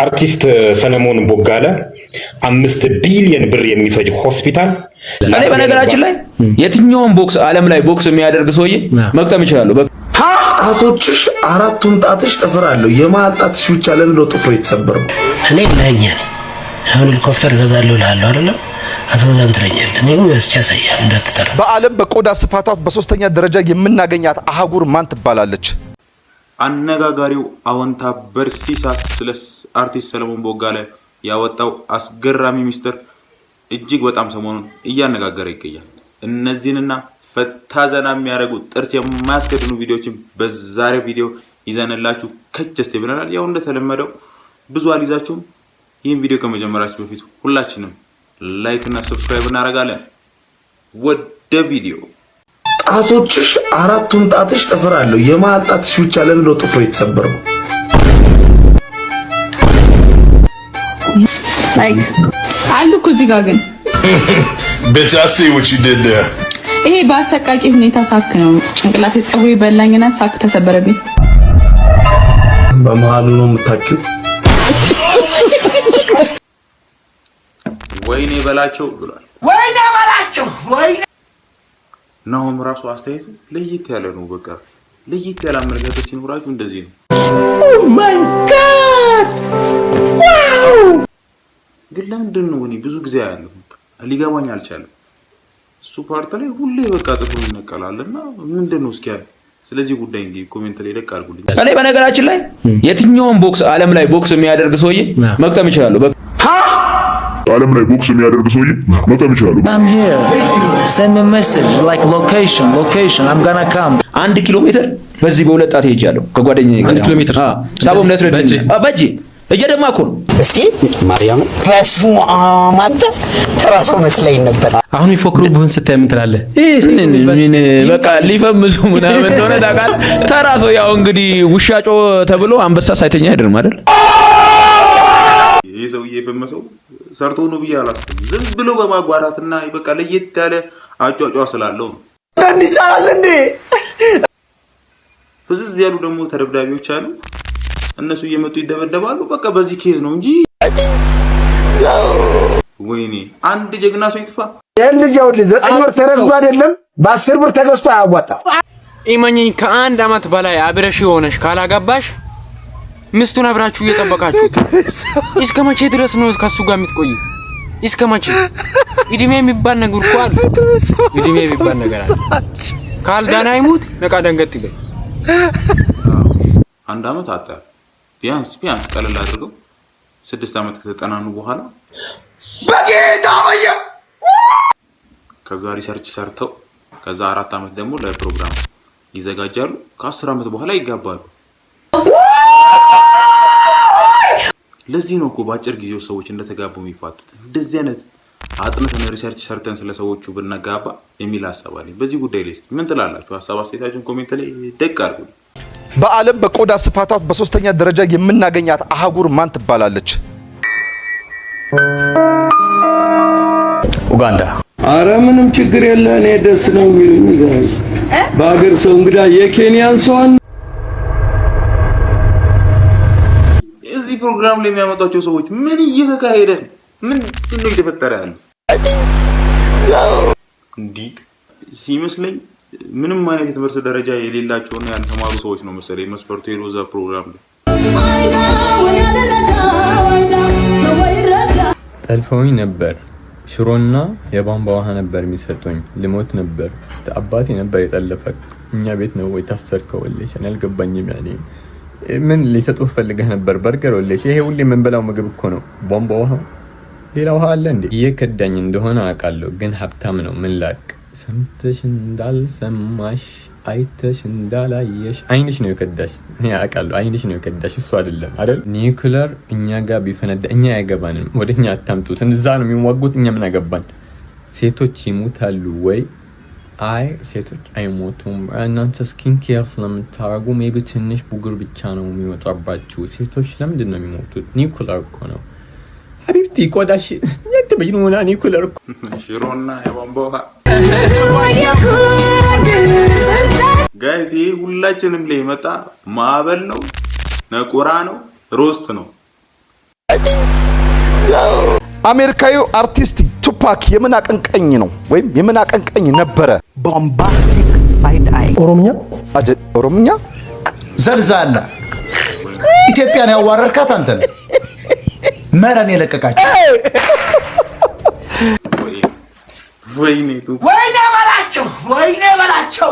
አርቲስት ሰለሞን ቦጋለ 5 ቢሊዮን ብር የሚፈጅ ሆስፒታል እኔ በነገራችን ላይ የትኛውን ቦክስ ዓለም ላይ ቦክስ የሚያደርግ ሰውዬ መቅጠም ይችላል። ጣቶችሽ አራቱም ጣትሽ ጥፍር አለው። የመሃል ጣትሽ ብቻ ለምንድነው ጥፍሩ የተሰበረው? እኔ ለኛ አሁን ሄሊኮፕተር ገዛለሁ እላለሁ አይደለም አትገዛም ትለኛለህ። እኔ ወስቻ ሳይያ እንዳትጠራ። በዓለም በቆዳ ስፋቷ በሶስተኛ ደረጃ የምናገኛት አህጉር ማን ትባላለች? አነጋጋሪው አወንታ በርሲሳ ስለ አርቲስት ሰለሞን ቦጋለ ያወጣው አስገራሚ ሚስጥር እጅግ በጣም ሰሞኑን እያነጋገረ ይገኛል። እነዚህንና ፈታ ዘና የሚያደርጉ ጥርስ የማያስገድኑ ቪዲዮዎችን በዛሬው ቪዲዮ ይዘንላችሁ ከቸስቴ ብለናል። ያው እንደተለመደው ብዙ አልይዛችሁም። ይህን ቪዲዮ ከመጀመራችሁ በፊት ሁላችንም ላይክ እና ሰብስክራይብ እናደርጋለን። ወደ ቪዲዮ። ጣቶችሽ አራቱም ጣትሽ ጥፍር አለው። የመሃል ጣትሽ ብቻ ለምንድነው ጥፍሩ የተሰበረው? like አሉ እኮ እዚህ ጋር ግን bitch I see what you did there ይሄ በአሰቃቂ ሁኔታ ሳክ ነው። ጭንቅላቴ ፀጉሬ በላኝና ሳክ ተሰበረብኝ። በመሃሉ ነው የምታኪው። ወይኔ በላቸው ብሏል። ወይኔ በላቸው ወይኔ ናሆም ራሱ አስተያየቱ ለየት ያለ ነው። በቃ ለየት ያለ አመለካከት ሲኖራችሁ እንደዚህ ነው። ኦ ማይ ጋድ ዋው! ግን ለምንድን ነው እኔ ብዙ ጊዜ ያለው ሊገባኝ አልቻለም። እሱ ፓርት ላይ ሁሌ በቃ ጥፍሩ ይነቀላልና ምንድነው እስኪ ያለ ስለዚህ ጉዳይ እንግዲህ ኮሜንት ላይ ደቅ አድርጉልኝ። እኔ በነገራችን ላይ የትኛውን ቦክስ ዓለም ላይ ቦክስ የሚያደርግ ሰውዬ መቅጠም ይችላል። ዓለም ላይ ቦክስ የሚያደርግ ሰውዬ መቅጠም ይችላል። I'm here. Send me a message like location. I'm gonna come. 1 ኪሎ ሜትር በዚህ በሁለት ጣት ሄጃለሁ ከጓደኛዬ ጋር 1 ኪሎ ሜትር ሳቦም ነስረድ በጂ እየደማ እኮ ነው። እስቲ ማርያም በስሙ አማተ ተራሰው መስለኝ ነበር። አሁን የሚፎክሩብህን ስታይ ምን ትላለህ? ምን በቃ ሊፈምሱ ምናምን እንደሆነ ታውቃለህ። ተራሶ ያው እንግዲህ ውሻጮ ተብሎ አንበሳ ሳይተኛ አይደለም አይደል? ይሄ ሰውዬ የፈመሰው ሰርቶ ነው ብዬ አላስብም። ዝም ብሎ በማጓራትና በቃ ለየት ያለ አጫጫ ስላለው ነው። እንዲቻላል እንዴ? ፍዝዝ ያሉ ደግሞ ተደብዳቢዎች አሉ። እነሱ እየመጡ ይደበደባሉ። በቃ በዚህ ኬዝ ነው እንጂ ወይኔ አንድ ጀግና ሰው ይጥፋ። የልጅ ያው 9 ወር ተረግዞ አይደለም በ10 ብር ተገዝቶ አያዋጣም። ኢማኝኝ ከ1 አመት በላይ አብረሽ ሆነሽ ካላጋባሽ ሚስቱን አብራችሁ እየጠበቃችሁት እስከ መቼ ድረስ ነው ከሱ ጋር የምትቆይ? እስከ መቼ? እድሜ የሚባል ነገር እኮ አለ። እድሜ የሚባል ነገር አለ። ካልዳና ይሙት ነቃ ደንገጥ ይበል። 1 አመት አጣ ቢያንስ ቀለል አድርገው 6 አመት ከተጠናኑ በኋላ በጌታ ሆይ ከዛ ሪሰርች ሰርተው ከዛ 4 አመት ደግሞ ለፕሮግራም ይዘጋጃሉ። ከ10 አመት በኋላ ይጋባሉ። ለዚህ ነው እኮ በአጭር ጊዜ ሰዎች እንደተጋቡ የሚፋቱት። እንደዚህ አይነት አጥንተን ሪሰርች ሰርተን ስለሰዎቹ ብንጋባ የሚል ሐሳብ አለኝ። በዚህ ጉዳይ ላይ ምን ትላላችሁ? ሐሳብ አስተያየታችሁን ኮሜንት ላይ ደቅ አድርጉልኝ። በዓለም በቆዳ ስፋቷ በሶስተኛ ደረጃ የምናገኛት አህጉር ማን ትባላለች? ኡጋንዳ። አረ ምንም ችግር የለ እኔ ደስ ነው የሚሉኝ በአገር ሰው እንግዳ የኬንያን ሰውን እዚህ ፕሮግራም ላይ የሚያመጣቸው ሰዎች ምን እየተካሄደ ምን እየተፈጠረ ያለው እንዴ? ሲመስለኝ ምንም አይነት የትምህርት ደረጃ የሌላቸውና ያልተማሩ ሰዎች ነው መሰለኝ መስፈርቱ የሮዛ ፕሮግራም ላይ ጠልፈውኝ ነበር። ሽሮና የቧንቧ ውሃ ነበር የሚሰጡኝ። ልሞት ነበር። አባቴ ነበር የጠለፈክ። እኛ ቤት ነው ወይ ታሰርከው? ወለሽ እኔ አልገባኝም። ያኔ ምን ሊሰጡህ ፈልገህ ነበር? በርገር ወለሽ? ይሄ ሁሌ የምንበላው ምግብ እኮ ነው። ቧንቧ ውሃ ሌላ ውሃ አለ እንዴ? እየከዳኝ እንደሆነ አውቃለሁ፣ ግን ሀብታም ነው። ምን ላቅ? ሰምተሽ እንዳልሰማሽ አይተሽ እንዳላየሽ አይንሽ ነው የከዳሽ። እኔ አውቃለሁ አይንሽ ነው የከዳሽ፣ እሱ አይደለም አይደል? ኒውክሌር እኛ ጋር ቢፈነዳ እኛ አይገባንም። ወደኛ አታምጡት። እዛ ነው የሚዋጉት፣ እኛ ምን አገባን? ሴቶች ይሞታሉ ወይ? አይ ሴቶች አይሞቱም። እናንተ ስኪን ኬር ስለምታረጉ ሜቢ ትንሽ ቡግር ብቻ ነው የሚወጣባችሁ። ሴቶች ለምንድን ነው የሚሞቱት? ኒውክሌር እኮ ነው ሀቢብቲ። ቆዳሽ የተበጅኑና ኒውክሌር እኮ ሽሮና የቧንቧ ውሃ ጋይስ። ይሄ ሁላችንም ላይ መጣ ማዕበል ነው፣ ነቆራ ነው፣ ሮስት ነው። አሜሪካዊው አርቲስት ቱፓክ የምን አቀንቃኝ ነው ወይም የምን አቀንቃኝ ነበረ? ቦምባስቲክ ሳይድ አይ ኦሮምኛ ዘልዛላ ኢትዮጵያን ያዋረርካት አንተ ነህ። መረን የለቀቃችሁ ወይኔ በላቸው።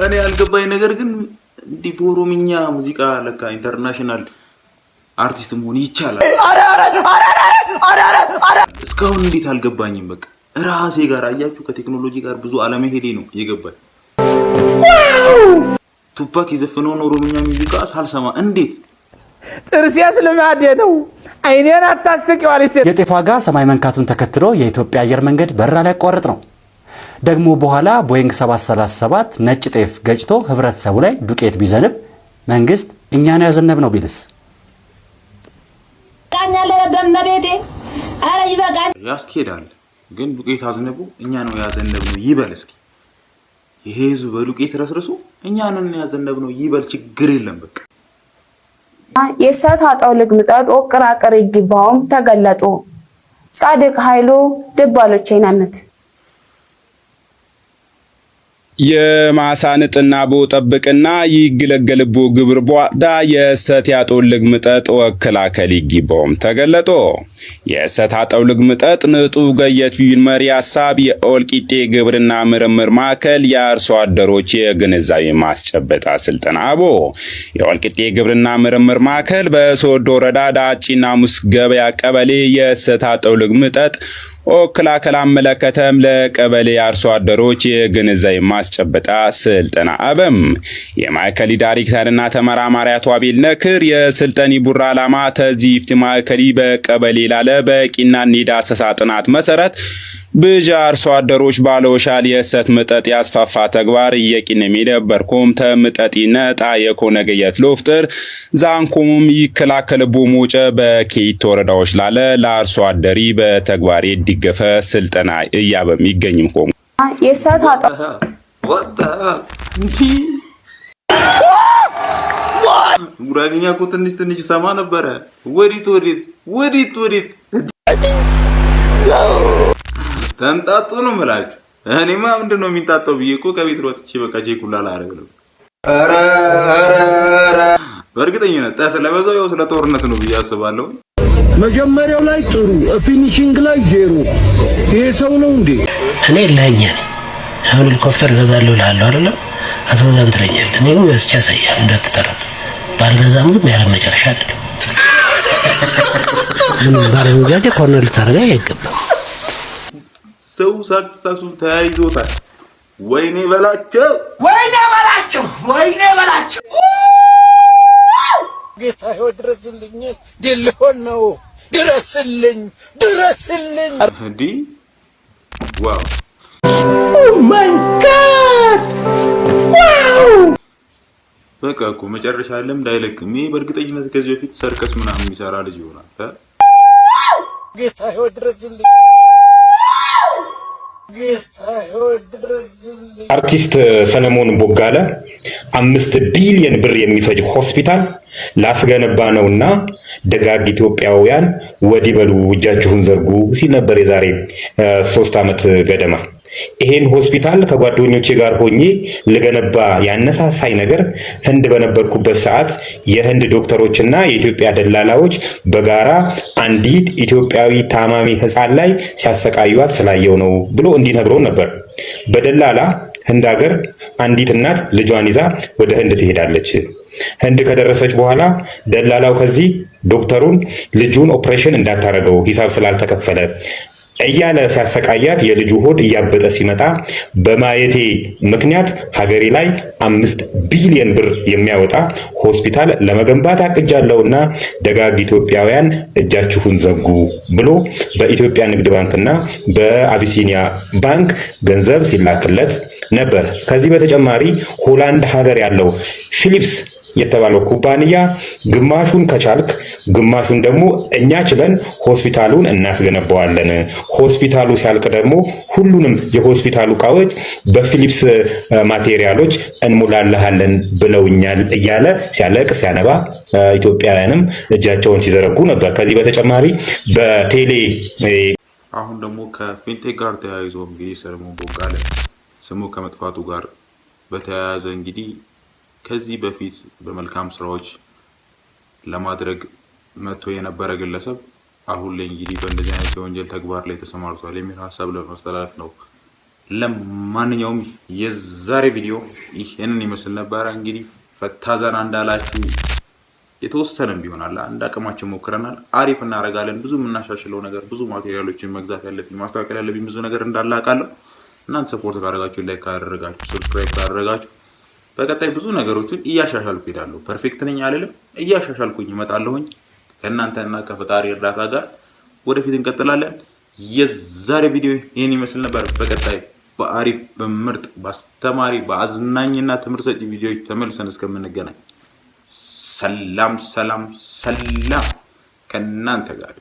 እኔ ያልገባኝ ነገር ግን እንዲህ በኦሮምኛ ሙዚቃ ለካ ኢንተርናሽናል አርቲስት መሆን ይቻላል። እስካሁን እንዴት አልገባኝም። በቃ ራሴ ጋር አያችሁ ከቴክኖሎጂ ጋር ብዙ አለመሄዴ ነው የገባኝ። ቱፓክ የዘፈነውን ኦሮምኛ ሙዚቃ ሳልሰማ እንዴት ጥርሲያስ ልማዴ ነው። አይኔን አታስቂው አለች። የጤፍ ዋጋ ሰማይ መንካቱን ተከትሎ የኢትዮጵያ አየር መንገድ በረራ ላይ ያቋርጥ ነው። ደግሞ በኋላ ቦይንግ 737 ነጭ ጤፍ ገጭቶ ህብረተሰቡ ላይ ዱቄት ቢዘንብ መንግስት እኛ ነው ያዘነብ ነው ቢልስ? ያስኬዳል። ግን ዱቄት አዝነቡ እኛ ነው ያዘነብ ነው ይበል እስኪ። ይሄ ህዝብ በዱቄት ረስርሶ እኛ ነን ያዘነብ ነው ይበል፣ ችግር የለም በቃ። የሰት አጣው ልግምጣት ወቅራቅር ይግባውም ተገለጡ ጻድቅ ኃይሉ ድባሎች አይናነት የማሳንጥና ቦጠብቅና ይግለገልቦ ግብር ቧዳ የሰት ያጦልግ ምጠጥ ወክላከል ይግባውም ተገለጦ የሰት ያጦልግ ምጠጥ ንጡ ገየት ቢን መሪ ሐሳብ የኦልቂጤ ግብርና ምርምር ማዕከል የአርሶ አደሮች የግንዛቤ ማስጨበጣ ስልጠና አቦ የኦልቂጤ ግብርና ምርምር ማዕከል በሶዶ ወረዳ ዳጪና ሙስ ገበያ ቀበሌ የሰት ያጦልግ ምጠጥ ወክላከል አመለከተም ለቀበሌ አርሶ አደሮች የግንዛቤ ማስጨበጣ ስልጠና አበም የማዕከሊ ዳይሬክተርና ተመራማሪ አቶ አቤል ነክር የስልጠኒ ቡራ ዓላማ ተዚፍት ማዕከሊ በቀበሌ ላለ በቂና ኒዳሰሳ ጥናት መሰረት ብጃ አርሶ አደሮች ባለውሻል የሰት ምጠጥ ያስፋፋ ተግባር የቂን የሚደበርኩም ተምጠጢነ ጣየኮነገየት ሎፍጥር ዛንኩሙም ይከላከልቦ ሞጨ በኬት ወረዳዎች ላለ ለአርሶ አደሪ በተግባር ይድገፈ ስልጠና እያበም ይገኝም ቆም የሰት አጣ ጉራግኛ እኮ ትንሽ ሰማ ነበረ። ወዲት ተንጣጡ ነው የምላችሁ። እኔማ ምንድነው የሚንጣጣው ብዬ እኮ ከቤት ወጥቼ በቃ ጄኩላ ላረግ ነው። በእርግጠኝነት ስለበዛው ያው ስለ ጦርነት ነው ብዬ አስባለሁ። መጀመሪያው ላይ ጥሩ ፊኒሺንግ ላይ ዜሮ። ይሄ ሰው ነው እንዴ? እኔ ለኛ አሁን ሄሊኮፕተር ገዛለሁ እላለሁ አይደል? አትገዛም ትለኛለህ። እኔ ግን ገዝቼ አሳያለሁ እንዳትጠራት። ባልገዛም ግን ያለ መጨረሻ አይደለም። ምን ባረጋጀ ኮርነር ልታረጋ አይገባም። ሰው ሳክሱን ተያይዞታል። ወይኔ በላቸው። ጌታዬ ድረስልኝ፣ ድልሆን ነው ድረስልኝ። እንዴ ዋው ኦ ማይ ጋድ ዋው! በቃ እኮ መጨረሻ ዓለም ዳይለክም። ይሄ በእርግጠኝነት ከዚህ በፊት ሰርከስ ምናምን የሚሰራ ልጅ ይሆናል። ጌታዬ ድረስልኝ። አርቲስት ሰለሞን ቦጋለ 5 ቢሊዮን ብር የሚፈጅ ሆስፒታል ላስገነባ ነውና ደጋግ ኢትዮጵያውያን ወዲህ በሉ እጃችሁን ዘርጉ ሲል ነበር የዛሬ 3 ዓመት ገደማ። ይሄን ሆስፒታል ከጓደኞቼ ጋር ሆኜ ልገነባ ያነሳሳይ ነገር ህንድ በነበርኩበት ሰዓት የህንድ ዶክተሮችና የኢትዮጵያ ደላላዎች በጋራ አንዲት ኢትዮጵያዊ ታማሚ ህፃን ላይ ሲያሰቃዩት ስላየው ነው ብሎ እንዲነግረው ነበር። በደላላ ህንድ ሀገር አንዲት እናት ልጇን ይዛ ወደ ህንድ ትሄዳለች። ህንድ ከደረሰች በኋላ ደላላው ከዚህ ዶክተሩን ልጁን ኦፕሬሽን እንዳታረገው ሂሳብ ስላልተከፈለ እያለ ሲያሰቃያት የልጁ ሆድ እያበጠ ሲመጣ በማየቴ ምክንያት ሀገሬ ላይ 5 ቢሊዮን ብር የሚያወጣ ሆስፒታል ለመገንባት አቅጃለሁና ደጋግ ኢትዮጵያውያን እጃችሁን ዘጉ ብሎ በኢትዮጵያ ንግድ ባንክና በአቢሲኒያ ባንክ ገንዘብ ሲላክለት ነበር። ከዚህ በተጨማሪ ሆላንድ ሀገር ያለው ፊሊፕስ የተባለው ኩባንያ ግማሹን ከቻልክ ግማሹን ደግሞ እኛ ችለን ሆስፒታሉን እናስገነባዋለን፣ ሆስፒታሉ ሲያልቅ ደግሞ ሁሉንም የሆስፒታሉ እቃዎች በፊሊፕስ ማቴሪያሎች እንሙላልሃለን ብለውኛል እያለ ሲያለቅስ ሲያነባ ኢትዮጵያውያንም እጃቸውን ሲዘረጉ ነበር። ከዚህ በተጨማሪ በቴሌ አሁን ደግሞ ከፊንቴክ ጋር ተያይዞ እንግዲህ ሰለሞን ቦጋለ ስሙ ከመጥፋቱ ጋር በተያያዘ እንግዲህ ከዚህ በፊት በመልካም ስራዎች ለማድረግ መጥቶ የነበረ ግለሰብ አሁን ላይ እንግዲህ በእንደዚህ አይነት የወንጀል ተግባር ላይ ተሰማርቷል የሚል ሀሳብ ለማስተላለፍ ነው። ለማንኛውም የዛሬ ቪዲዮ ይህንን ይመስል ነበረ። እንግዲህ ፈታ ዘና እንዳላችሁ የተወሰነም ቢሆናል አንድ አቅማችን ሞክረናል። አሪፍ እናደርጋለን። ብዙ የምናሻሽለው ነገር ብዙ ማቴሪያሎችን መግዛት ያለብኝ ማስተካከል ያለብኝ ብዙ ነገር እንዳለ አውቃለሁ። እናንተ ሰፖርት ካደረጋችሁ ላይክ ካደረጋችሁ ሰብስክራይብ ካደረጋችሁ በቀጣይ ብዙ ነገሮችን እያሻሻልኩ እሄዳለሁ። ፐርፌክት ነኝ አልልም፣ እያሻሻልኩኝ እመጣለሁኝ። ከእናንተና ከፈጣሪ እርዳታ ጋር ወደፊት እንቀጥላለን። የዛሬ ቪዲዮ ይህን ይመስል ነበር። በቀጣይ በአሪፍ በምርጥ በአስተማሪ በአዝናኝና ትምህርት ሰጪ ቪዲዮዎች ተመልሰን እስከምንገናኝ ሰላም ሰላም ሰላም ከእናንተ ጋር